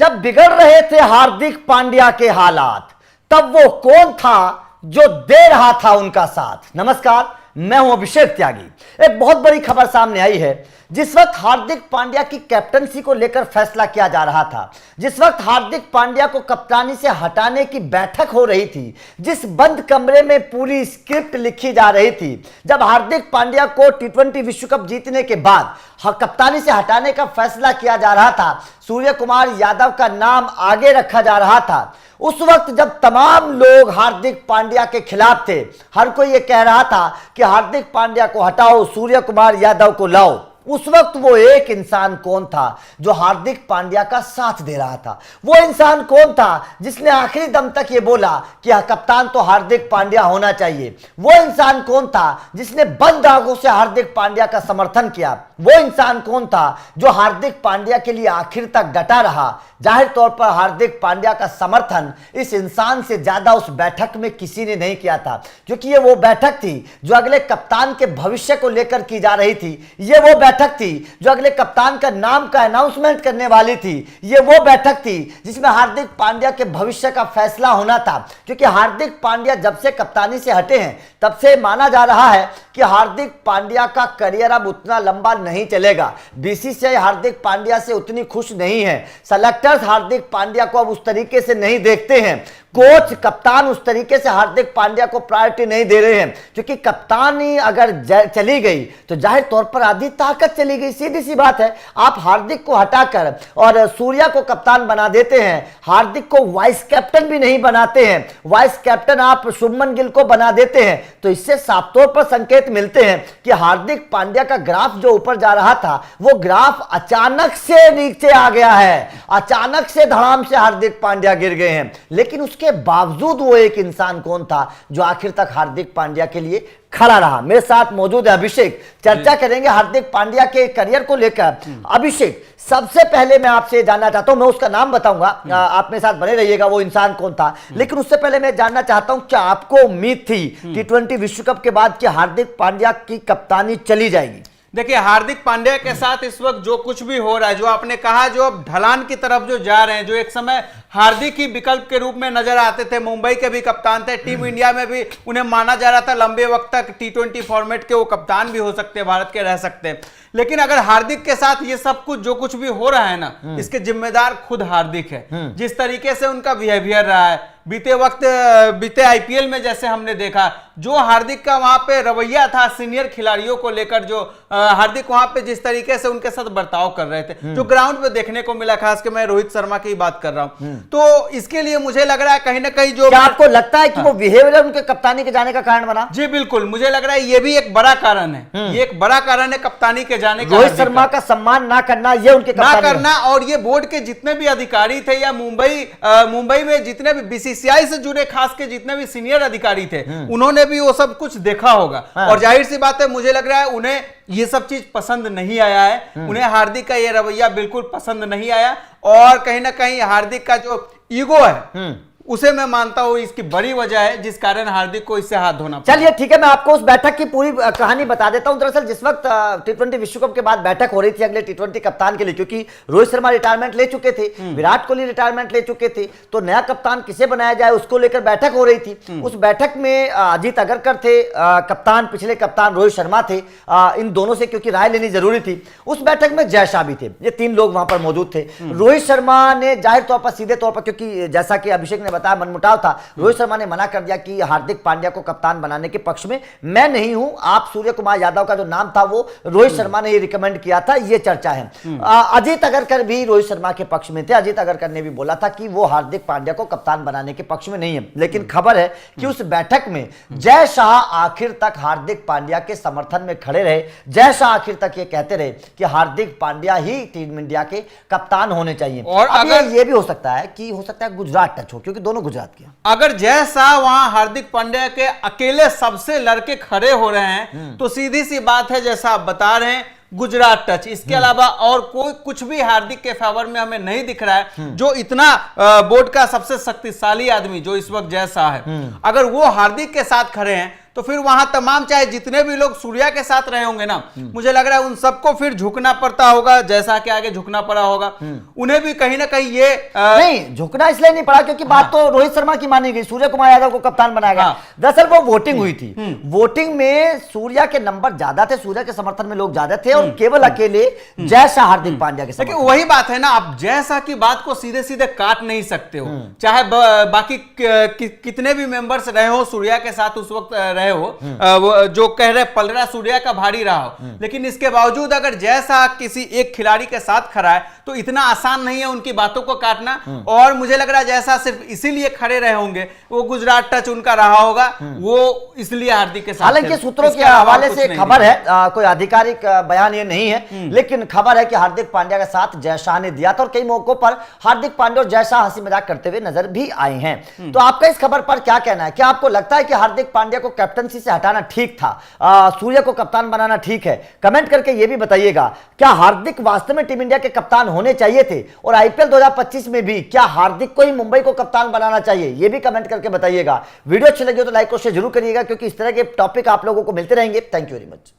जब बिगड़ रहे थे हार्दिक पांड्या के हालात, तब वो कौन था जो दे रहा था उनका साथ। नमस्कार, मैं हूं अभिषेक त्यागी। एक बहुत बड़ी खबर सामने आई है। जिस वक्त हार्दिक पांड्या की कैप्टनसी को लेकर फैसला किया जा रहा था, जिस वक्त हार्दिक पांड्या को कप्तानी से हटाने की बैठक हो रही थी, जिस बंद कमरे में पूरी स्क्रिप्ट लिखी जा रही थी, जब हार्दिक पांड्या को T20 विश्व कप जीतने के बाद कप्तानी से हटाने का फैसला किया जा रहा था, सूर्य कुमार यादव का नाम आगे रखा जा रहा था, उस वक्त जब तमाम लोग हार्दिक पांड्या के खिलाफ थे, हर कोई ये कह रहा था कि हार्दिक पांड्या को हटाओ, सूर्य कुमार यादव को लाओ, उस वक्त वो एक इंसान कौन था जो हार्दिक पांड्या का साथ दे रहा था? वो इंसान कौन था जिसने आखिरी दम तक ये बोला कि कप्तान तो हार्दिक पांड्या होना चाहिए? वो इंसान कौन था जिसने बंद आंखों से हार्दिक पांड्या का समर्थन किया? वो इंसान कौन था जो हार्दिक पांड्या के लिए आखिर तक डटा रहा? जाहिर तौर पर हार्दिक पांड्या का समर्थन इस इंसान से ज्यादा उस बैठक में किसी ने नहीं किया था, क्योंकि ये वो बैठक थी जो अगले कप्तान के भविष्य को लेकर की जा रही थी। ये वो बैठक थी जो अगले कप्तान का नाम का अनाउंसमेंट करने वाली थी। ये वो बैठक थी जिसमें हार्दिक पांड्या के भविष्य का फैसला होना था, क्योंकि हार्दिक पांड्या जब से कप्तानी से हटे हैं तब से माना जा रहा है कि हार्दिक पांड्या का करियर अब उतना लंबा नहीं चलेगा। बीसीसीआई हार्दिक पांड्या से उतनी खुश नहीं है, सेलेक्टर्स हार्दिक पांड्या को अब उस तरीके से नहीं देखते हैं, कोच कप्तान उस तरीके से हार्दिक पांड्या को प्रायोरिटी नहीं दे रहे हैं, क्योंकि कप्तानी अगर चली गई तो जाहिर तौर पर आधी ताकत चली गई। सीधी सी बात है, आप हार्दिक को हटाकर और सूर्या को कप्तान बना देते हैं, हार्दिक को वाइस कैप्टन भी नहीं बनाते हैं, वाइस कैप्टन आप शुभमन गिल को बना देते हैं, तो इससे साफ तौर पर संकेत मिलते हैं कि हार्दिक पांड्या का ग्राफ जो ऊपर जा रहा था वो ग्राफ अचानक से नीचे आ गया है, अचानक से धड़ाम से हार्दिक पांड्या गिर गए हैं। लेकिन उसके बावजूद वो एक इंसान कौन था जो आखिर तक हार्दिक पांड्या के लिए खड़ा रहा? मेरे साथ मौजूद है अभिषेक, चर्चा करेंगे हार्दिक पांड्या के करियर को लेकर। अभिषेक, सबसे पहले मैं आपसे जानना चाहता हूं, मैं उसका नाम बताऊंगा, आप मेरे साथ बने रहिएगा, वो इंसान कौन था, लेकिन उससे पहले मैं जानना चाहता हूं क्या आपको उम्मीद थी T20 विश्व कप के बाद कि हार्दिक पांड्या की कप्तानी चली जाएगी? देखिए, हार्दिक पांड्या के साथ इस वक्त जो कुछ भी हो रहा है, जो आपने कहा, जो अब ढलान की तरफ जो जा रहे हैं, जो एक समय हार्दिक ही विकल्प के रूप में नजर आते थे, मुंबई के भी कप्तान थे, टीम इंडिया में भी उन्हें माना जा रहा था लंबे वक्त तक T20 फॉर्मेट के वो कप्तान भी हो सकते हैं, भारत के रह सकते हैं। लेकिन अगर हार्दिक के साथ ये सब कुछ जो कुछ भी हो रहा है ना, इसके जिम्मेदार खुद हार्दिक है। जिस तरीके से उनका बिहेवियर रहा है बीते आईपीएल में, जैसे हमने देखा, जो हार्दिक का वहां पे रवैया था सीनियर खिलाड़ियों को लेकर, जो हार्दिक वहां पे जिस तरीके से उनके साथ बर्ताव कर रहे थे, जो ग्राउंड पे देखने को मिला, खासकर मैं रोहित शर्मा की बात कर रहा हूं, तो इसके लिए मुझे लग रहा है कहीं ना कहीं जो आपको लगता है कि वो बिहेवियर उनके कप्तानी के जाने का कारण बना? जी बिल्कुल, मुझे लग रहा है ये भी एक बड़ा कारण है, ये एक बड़ा कारण है कप्तानी के जाने का। रोहित शर्मा का सम्मान ना करना, ये उनके ना करना, और ये बोर्ड के जितने भी अधिकारी थे या मुंबई में जितने भी बीसीसीआई से जुड़े खास के जितने भी सीनियर अधिकारी थे, उन्होंने भी वो सब कुछ देखा होगा। और जाहिर सी बात है, मुझे लग रहा है उन्हें ये सब चीज पसंद नहीं आया है, उन्हें हार्दिक का ये रवैया बिल्कुल पसंद नहीं आया, और कहीं ना कहीं हार्दिक का जो ईगो है उसे मैं मानता हूं इसकी बड़ी वजह है, जिस कारण हार्दिक को इससे हाथ धोना पड़ा। चलिए ठीक है, मैं आपको उस बैठक की पूरी कहानी बता देता हूं। दरअसल जिस वक्त T20 विश्व कप के बाद बैठक हो रही थी अगले T20 कप्तान के लिए, क्योंकि रोहित शर्मा रिटायरमेंट ले चुके थे, विराट कोहली रिटायरमेंट ले चुके थे, तो नया कप्तान किसे बनाया जाए उसको लेकर बैठक हो रही थी। उस बैठक में अजीत अगरकर थे कप्तान, पिछले कप्तान रोहित शर्मा थे, इन दोनों से क्योंकि राय लेनी जरूरी थी। उस बैठक में जय शाह भी थे, ये तीन लोग वहां पर मौजूद थे। रोहित शर्मा ने जाहिर तौर पर, सीधे तौर पर, क्योंकि जैसा कि अभिषेक ने बताया मनमुटाव था, रोहित शर्मा ने मना कर दिया कि हार्दिक पांड्या को कप्तान बनाने के पक्ष में मैं नहीं हूं, आप सूर्य कुमार यादव का जो नाम था वो रोहित शर्मा ने ही रिकमेंड किया था, ये चर्चा है। अजीत अगरकर भी रोहित शर्मा के पक्ष में थे, अजीत अगरकर ने भी बोला था कि वो हार्दिक पांड्या को कप्तान बनाने के पक्ष में नहीं है। लेकिन खबर है कि उस बैठक में जय शाह आखिर तक हार्दिक पांड्या के समर्थन में खड़े रहे। जय शाह आखिर तक ये कहते रहे कि हार्दिक पांड्या ही टीम इंडिया के कप्तान होने चाहिए। और अगर ये भी हो सकता है गुजरात टच हो, क्योंकि दोनों गुजरात के। अगर जय शाह वहां हार्दिक पांड्या के अकेले सबसे लड़के खड़े हो रहे हैं, तो सीधी सी बात है, जैसा आप बता रहे हैं, गुजरात टच, इसके अलावा और कोई कुछ भी हार्दिक के फेवर में हमें नहीं दिख रहा है। जो इतना बोर्ड का सबसे शक्तिशाली आदमी जो इस वक्त जय शाह है, अगर वो हार्दिक के साथ खड़े हैं, तो फिर वहां तमाम चाहे जितने भी लोग सूर्या के साथ रहे होंगे ना, मुझे लग रहा है उन सबको फिर झुकना पड़ता होगा, जैसा कि आगे झुकना पड़ा होगा। उन्हें भी कहीं ना कहीं ये नहीं झुकना इसलिए नहीं पड़ा क्योंकि बात तो रोहित शर्मा की मानी गई, सूर्य कुमार यादव को कप्तान बनाया गया। दरअसल वो वोटिंग हुई थी, वोटिंग में सूर्या के नंबर ज्यादा थे, सूर्या के समर्थन में लोग ज्यादा थे और केवल अकेले जय शाह हार्दिक पांड्या के लेकिन वही बात है ना, आप जय शाह की बात को सीधे सीधे काट नहीं सकते हो, चाहे बाकी कितने भी मेंबर्स रहे हो सूर्या के साथ उस वक्त रहे हो, जो कह रहे पलड़ा सूर्या का भारी रहा हो, लेकिन इसके बावजूद अगर जय शाह किसी एक खिलाड़ी के साथ खड़ा है तो इतना आसान नहीं है उनकी बातों को काटना। और मुझे लग रहा है जय शाह सिर्फ इसीलिए खड़े रहे होंगे, वो गुजरात टच उनका रहा होगा, वो इसलिए हार्दिक के साथ। हालांकि सूत्रों के हवाले से खबर है, कोई आधिकारिक बयान ये नहीं है, लेकिन खबर है कि हार्दिक पांड्या का साथ जय शाह ने दिया था और कई मौकों पर हार्दिक पांड्या और जय शाह हंसी मजाक करते हुए नजर भी आए हैं। तो आपका इस खबर पर क्या कहना है? क्या आपको लगता है कि हार्दिक पांड्या को कैप्टनसी से हटाना ठीक था, सूर्य को कप्तान बनाना ठीक है? कमेंट करके यह भी बताइएगा, क्या हार्दिक वास्तव में टीम इंडिया के कप्तान होने चाहिए थे और आईपीएल 2025 में भी क्या हार्दिक को ही मुंबई को कप्तान बनाना चाहिए? यह भी कमेंट करके बताइएगा। वीडियो अच्छी लगी हो तो लाइक और शेयर जरूर करिएगा क्योंकि इस तरह के टॉपिक आप लोगों को मिलते रहेंगे। Thank you very much.